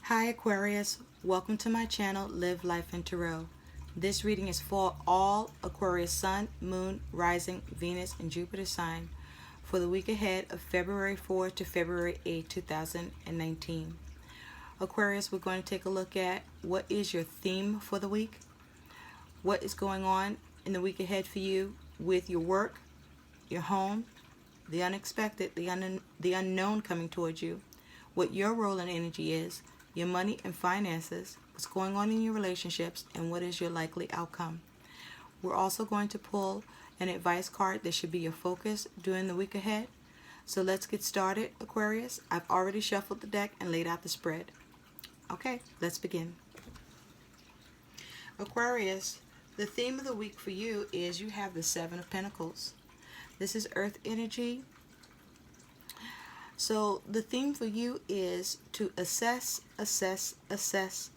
Hi Aquarius, welcome to my channel Live Life in Tarot. This reading is for all Aquarius Sun, Moon, Rising, Venus, and Jupiter sign for the week ahead of February 4 to February 8, 2019. Aquarius, we're going to take a look at what is your theme for the week, what is going on in the week ahead for you with your work, your home, the unexpected, the unknown coming towards you, what your role and energy is, your money and finances, what's going on in your relationships, and what is your likely outcome. We're also going to pull an advice card that should be your focus during the week ahead. So let's get started, Aquarius. I've already shuffled the deck and laid out the spread. Okay, let's begin. Aquarius, the theme of the week for you is you have the Seven of Pentacles. This is earth energy. So the theme for you is to assess, assess, assess,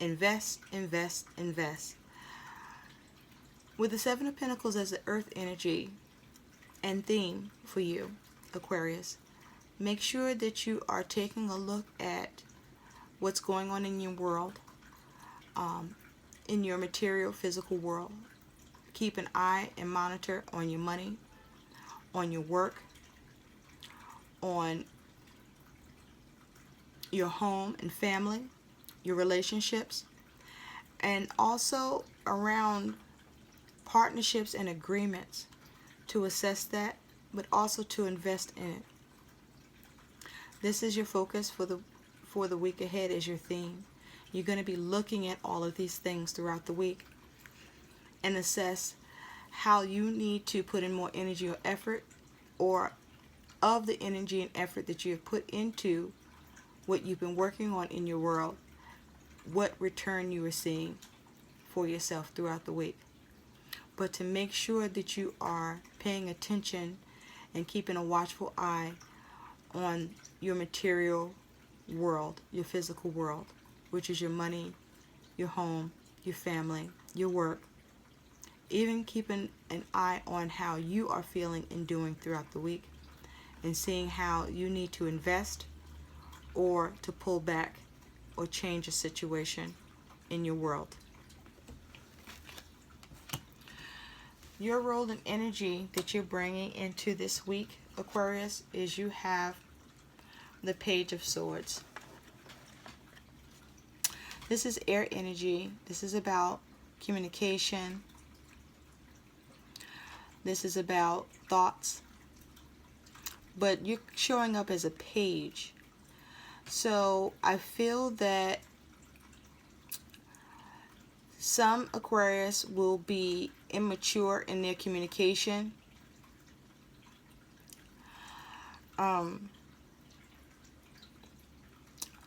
invest, invest, invest. With the Seven of Pentacles as the earth energy and theme for you, Aquarius, make sure that you are taking a look at what's going on in your world, in your material, physical world. Keep an eye and monitor on your money, on your work, on your home and family, your relationships, and also around partnerships and agreements, to assess that, but also to invest in it. This is your focus for the week ahead, is your theme. You're going to be looking at all of these things throughout the week and assess how you need to put in more energy or effort, or of the energy and effort that you have put into what you've been working on in your world, what return you are seeing for yourself throughout the week. But to make sure that you are paying attention and keeping a watchful eye on your material world, your physical world, which is your money, your home, your family, your work. Even keeping an eye on how you are feeling and doing throughout the week, and seeing how you need to invest or to pull back or change a situation in your world. Your role and energy that you're bringing into this week, Aquarius, is you have the Page of Swords. This is air energy. This is about communication. This is about thoughts. But you're showing up as a page. So I feel that some Aquarius will be immature in their communication.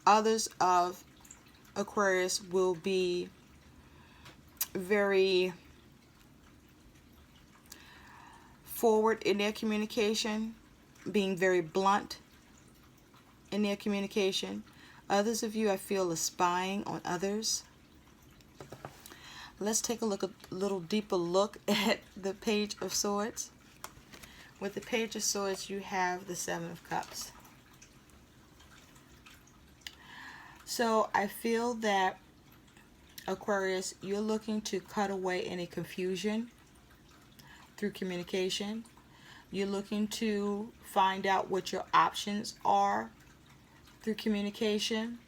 Others of Aquarius will be very forward in their communication, being very blunt in their communication. Others of you, I feel, are spying on others. Let's take a little deeper look at the Page of Swords. With the Page of Swords, you have the Seven of Cups. So I feel that, Aquarius, you're looking to cut away any confusion through communication. You're looking to find out what your options are through communication.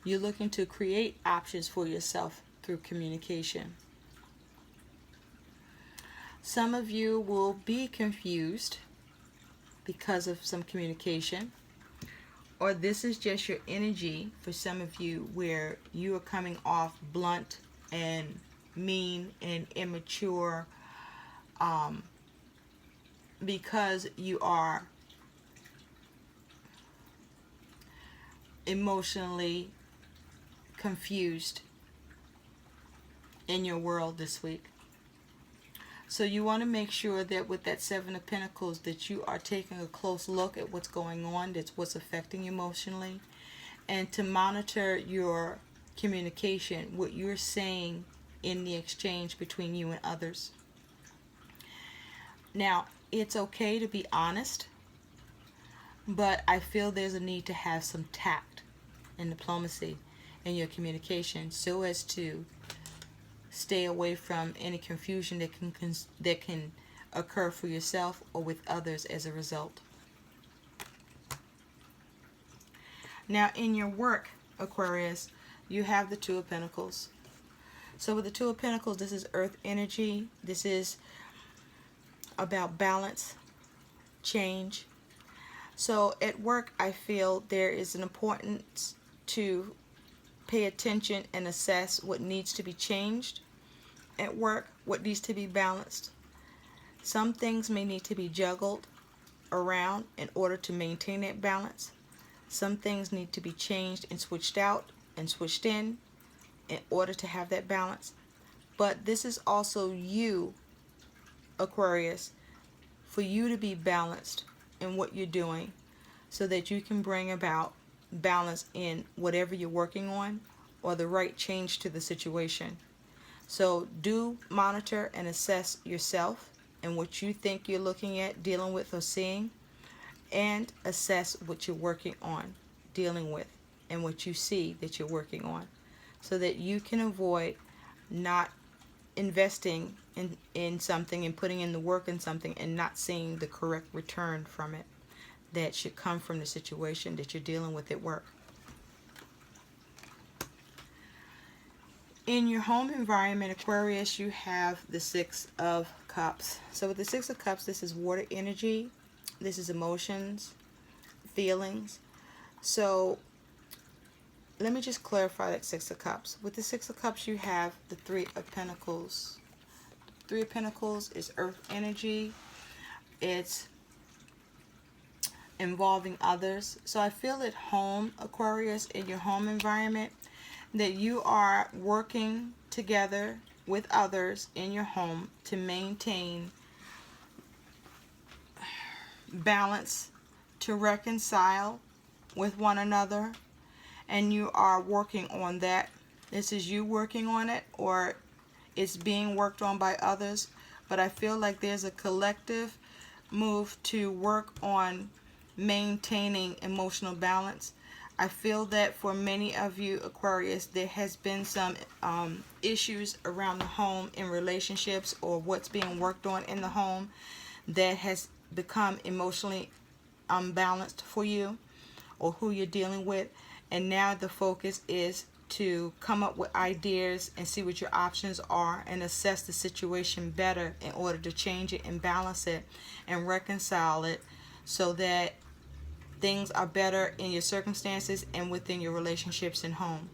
You're looking to create options for yourself through communication. Some of you will be confused because of some communication, or this is just your energy for some of you, where you are coming off blunt and mean and immature, because you are emotionally confused in your world this week. So you want to make sure that with that Seven of Pentacles, that you are taking a close look at what's going on, that's what's affecting you emotionally, and to monitor your communication, what you're saying in the exchange between you and others. Now, it's okay to be honest, but I feel there's a need to have some tact and diplomacy in your communication, so as to stay away from any confusion that can occur for yourself or with others as a result. Now, in your work, Aquarius, you have the Two of Pentacles. So with the Two of Pentacles, this is earth energy. This is about balance, change. So at work, I feel there is an importance to pay attention and assess what needs to be changed at work, what needs to be balanced. Some things may need to be juggled around in order to maintain that balance. Some things need to be changed and switched out and switched in order to have that balance. But this is also you, Aquarius, for you to be balanced in what you're doing so that you can bring about balance in whatever you're working on or the right change to the situation. So do monitor and assess yourself and what you think you're looking at, dealing with, or seeing, and assess what you're working on, dealing with, and what you see that you're working on, so that you can avoid not investing in something and putting in the work in something and not seeing the correct return from it that should come from the situation that you're dealing with at work. In your home environment, Aquarius, you have the Six of Cups. So with the Six of Cups, this is water energy. This is emotions, feelings. So let me just clarify that Six of Cups. With the Six of Cups, you have the Three of Pentacles. Three of Pentacles is earth energy. It's involving others. So I feel at home, Aquarius, in your home environment, that you are working together with others in your home to maintain balance, to reconcile with one another, and you are working on that. This is you working on it, or it's being worked on by others, but I feel like there's a collective move to work on maintaining emotional balance. I feel that for many of you, Aquarius, there has been some issues around the home in relationships or what's being worked on in the home that has become emotionally unbalanced for you or who you're dealing with. And now the focus is to come up with ideas and see what your options are and assess the situation better in order to change it and balance it and reconcile it so that things are better in your circumstances and within your relationships and home.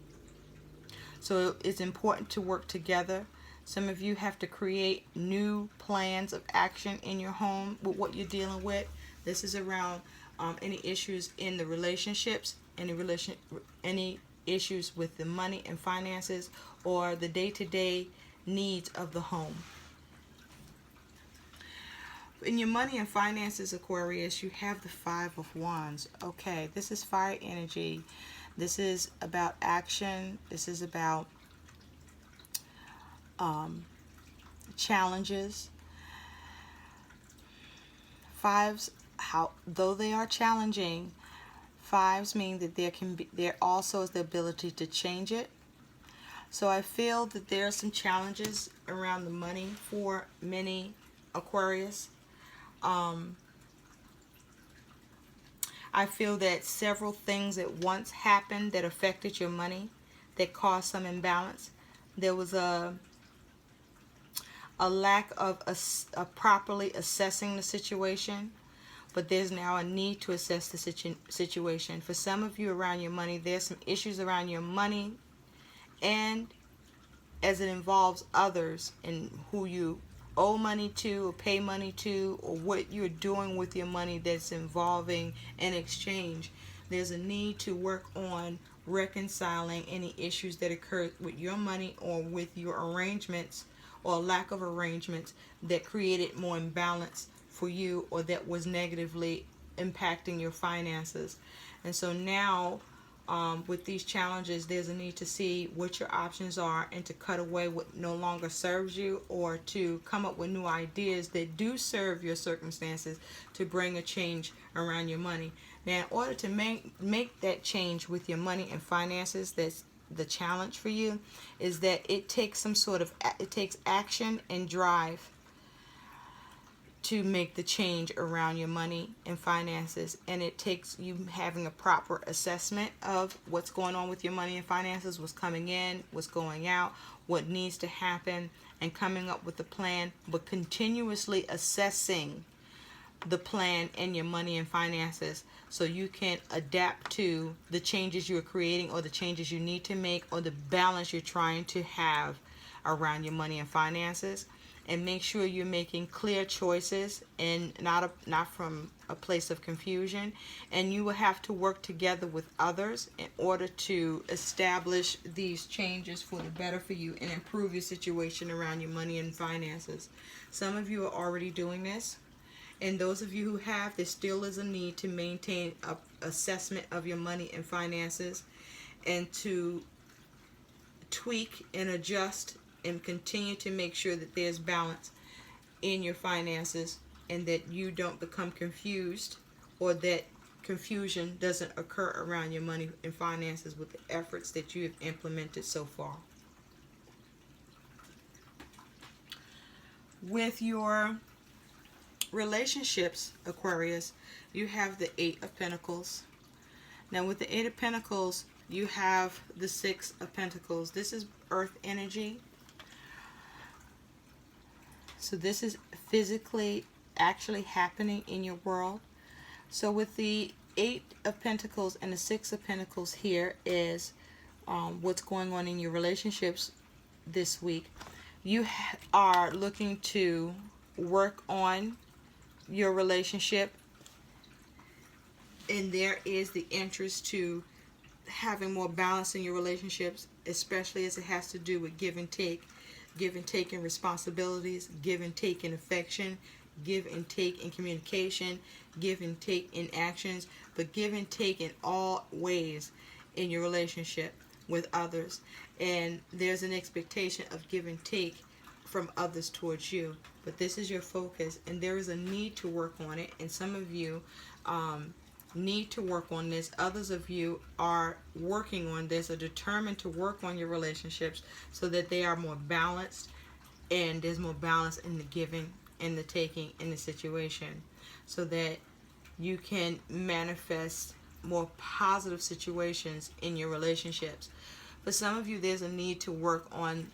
So it's important to work together. Some of you have to create new plans of action in your home with what you're dealing with. This is around any issues in the relationships, any issues with the money and finances, or the day-to-day needs of the home. In your money and finances, Aquarius, you have the Five of Wands. Okay, this is fire energy. This is about action. This is about challenges. Fives, though they are challenging, fives mean that there also is the ability to change it. So I feel that there are some challenges around the money for many Aquarius. I feel that several things at once happened that affected your money, that caused some imbalance. There was a lack of properly assessing the situation, but there's now a need to assess the situation. For some of you around your money, there's some issues around your money, and as it involves others and who you owe money to or pay money to, or what you're doing with your money that's involving an exchange, there's a need to work on reconciling any issues that occur with your money or with your arrangements or lack of arrangements that created more imbalance for you or that was negatively impacting your finances. And so now with these challenges, there's a need to see what your options are and to cut away what no longer serves you, or to come up with new ideas that do serve your circumstances to bring a change around your money. Now, in order to make that change with your money and finances, that's the challenge for you, is that it takes it takes action and drive to make the change around your money and finances, and it takes you having a proper assessment of what's going on with your money and finances, what's coming in, what's going out, what needs to happen, and coming up with a plan, but continuously assessing the plan in your money and finances so you can adapt to the changes you're creating or the changes you need to make or the balance you're trying to have around your money and finances. And make sure you're making clear choices and not from a place of confusion. And you will have to work together with others in order to establish these changes for the better for you and improve your situation around your money and finances. Some of you are already doing this. And those of you who have, there still is a need to maintain an assessment of your money and finances and to tweak and adjust and continue to make sure that there's balance in your finances and that you don't become confused or that confusion doesn't occur around your money and finances with the efforts that you have implemented so far. With your relationships, Aquarius, you have the Eight of Pentacles. Now with the Eight of Pentacles, you have the Six of Pentacles. This is earth energy. So this is physically actually happening in your world. So with the Eight of Pentacles and the Six of Pentacles here is what's going on in your relationships this week. You are looking to work on your relationship, and there is the interest to having more balance in your relationships, especially as it has to do with give and take in responsibilities, give and take in affection, give and take in communication, give and take in actions, but give and take in all ways in your relationship with others. And there's an expectation of give and take from others towards you, but this is your focus, and there is a need to work on it. And some of you need to work on this. Others of you are working on this, are determined to work on your relationships so that they are more balanced, and there's more balance in the giving and the taking in the situation, so that you can manifest more positive situations in your relationships. For some of you, there's a need to work on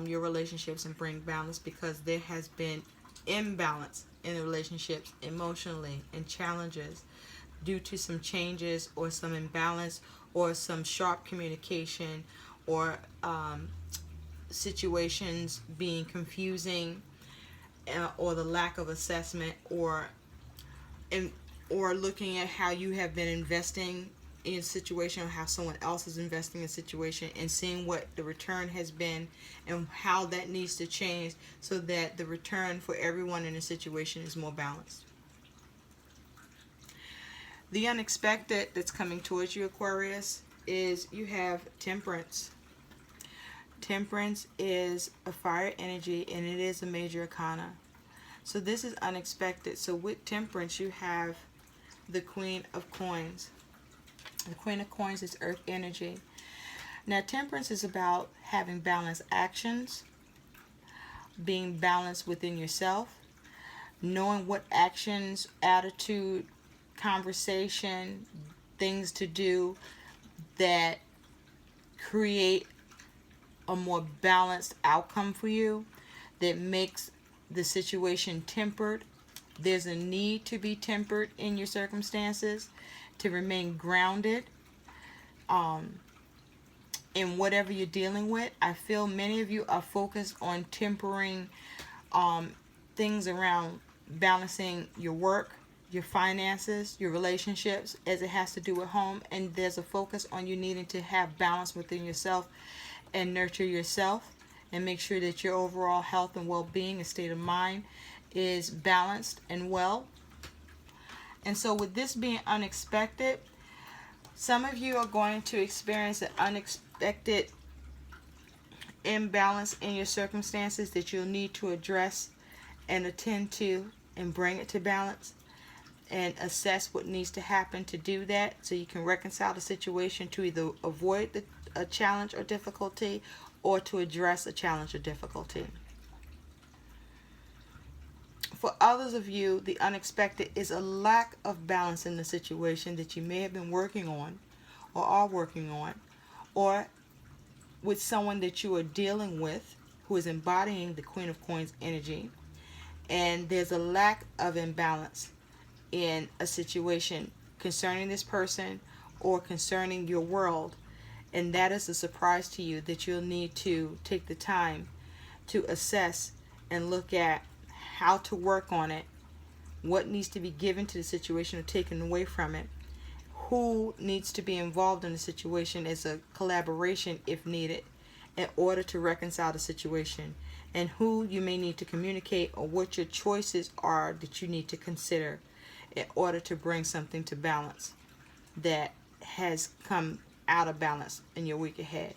your relationships and bring balance, because there has been imbalance in the relationships emotionally and challenges due to some changes or some imbalance or some sharp communication or situations being confusing or the lack of assessment or looking at how you have been investing in a situation or how someone else is investing in a situation and seeing what the return has been and how that needs to change so that the return for everyone in a situation is more balanced. The unexpected that's coming towards you, Aquarius, is you have Temperance. Temperance is a fire energy, and it is a major arcana. So this is unexpected. So with Temperance, you have the Queen of Coins. The Queen of Coins is earth energy. Now, Temperance is about having balanced actions, being balanced within yourself, knowing what actions, attitude, conversation, things to do that create a more balanced outcome for you, that makes the situation tempered. There's a need to be tempered in your circumstances, to remain grounded in whatever you're dealing with. I feel many of you are focused on tempering things around balancing your work, your finances, your relationships as it has to do with home, and there's a focus on you needing to have balance within yourself and nurture yourself and make sure that your overall health and well-being and state of mind is balanced and well. And so with this being unexpected, some of you are going to experience an unexpected imbalance in your circumstances that you'll need to address and attend to and bring it to balance. and assess what needs to happen to do that, so you can reconcile the situation to either avoid a challenge or difficulty, or to address a challenge or difficulty. For others of you, the unexpected is a lack of balance in the situation that you may have been working on or are working on, or with someone that you are dealing with who is embodying the Queen of Coins energy, and there's a lack of imbalance in a situation concerning this person or concerning your world, and that is a surprise to you that you'll need to take the time to assess and look at how to work on it, what needs to be given to the situation or taken away from it, who needs to be involved in the situation as a collaboration if needed in order to reconcile the situation, and who you may need to communicate, or what your choices are that you need to consider in order to bring something to balance that has come out of balance in your week ahead.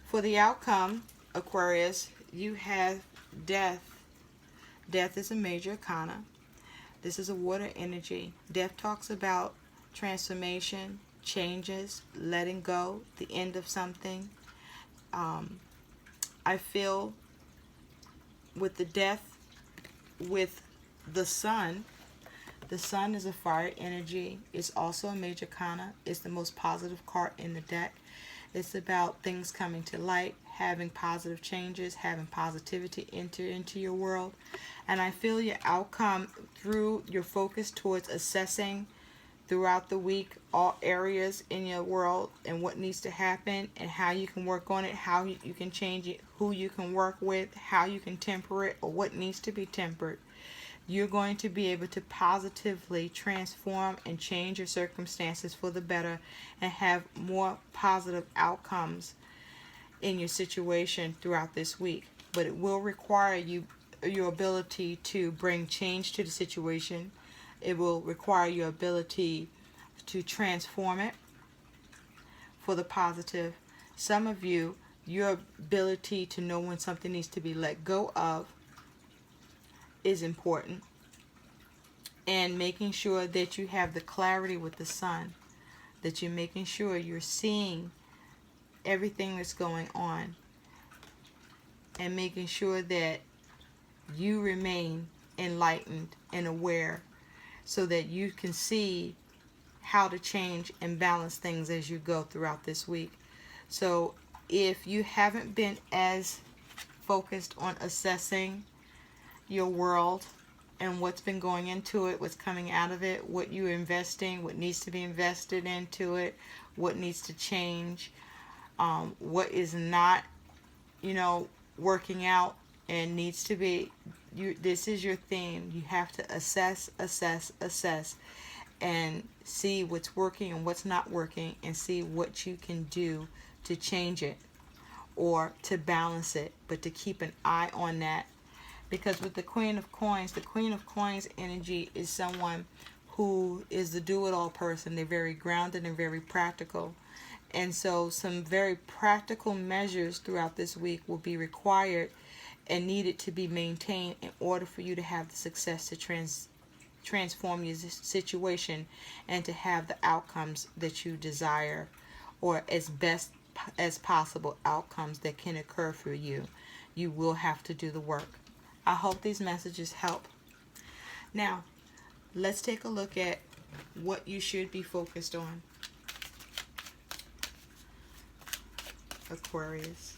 For the outcome, Aquarius, you have death. Death is a major arcana. This is a water energy. Death talks about transformation, changes, letting go, the end of something. I feel with the death, with the sun is a fire energy. It's also a major arcana. It's the most positive card in the deck. It's about things coming to light, having positive changes, having positivity enter into your world. And I feel your outcome through your focus towards assessing throughout the week all areas in your world and what needs to happen and how you can work on it, how you can change it, who you can work with, how you can temper it, or what needs to be tempered. You're going to be able to positively transform and change your circumstances for the better and have more positive outcomes in your situation throughout this week. But it will require your ability to bring change to the situation. It will require your ability to transform it for the positive. Some of you, your ability to know when something needs to be let go of is important, and making sure that you have the clarity with the sun, that you're making sure you're seeing everything that's going on, and making sure that you remain enlightened and aware so that you can see how to change and balance things as you go throughout this week. So if you haven't been as focused on assessing your world and what's been going into it, what's coming out of it, what you're investing, what needs to be invested into it, what needs to change, what is not, working out and needs to be, this is your theme. You have to assess, and see what's working and what's not working, and see what you can do to change it or to balance it, but to keep an eye on that. Because with the Queen of Coins energy is someone who is the do-it-all person. They're very grounded and very practical. And so some very practical measures throughout this week will be required and needed to be maintained in order for you to have the success to transform your situation and to have the outcomes that you desire, or as best as possible outcomes that can occur for you. You will have to do the work. I hope these messages help. Now, let's take a look at what you should be focused on. Aquarius.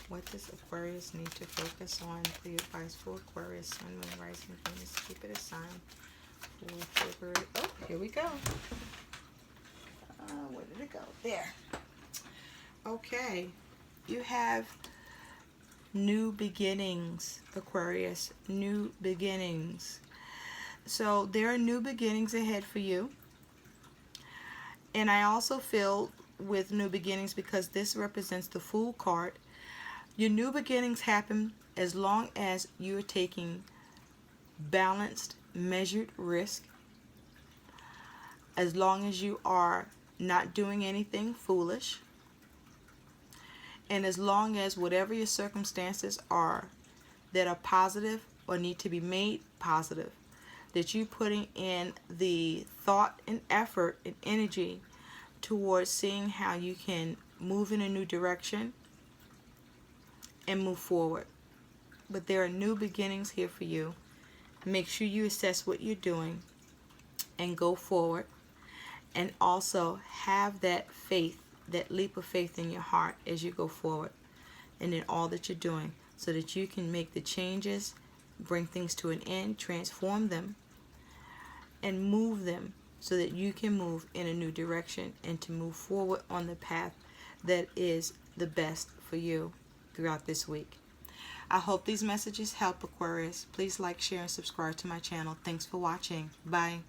What does Aquarius need to focus on? The advice for Aquarius, Sun, Moon, Rising, Venus, Jupiter, sign for February. Oh, here we go. Where did it go? There. Okay. You have new beginnings, Aquarius. New beginnings. So there are new beginnings ahead for you. And I also feel with new beginnings, because this represents the Fool card, your new beginnings happen as long as you're taking balanced, measured risk, as long as you are not doing anything foolish, and as long as whatever your circumstances are that are positive or need to be made positive, that you putting in the thought and effort and energy towards seeing how you can move in a new direction and move forward. But there are new beginnings here for you. Make sure you assess what you're doing and go forward, and also have that faith, that leap of faith in your heart as you go forward and in all that you're doing, so that you can make the changes, bring things to an end, transform them, and move them so that you can move in a new direction and to move forward on the path that is the best for you throughout this week. I hope these messages help, Aquarius. Please like, share, and subscribe to my channel. Thanks for watching. Bye.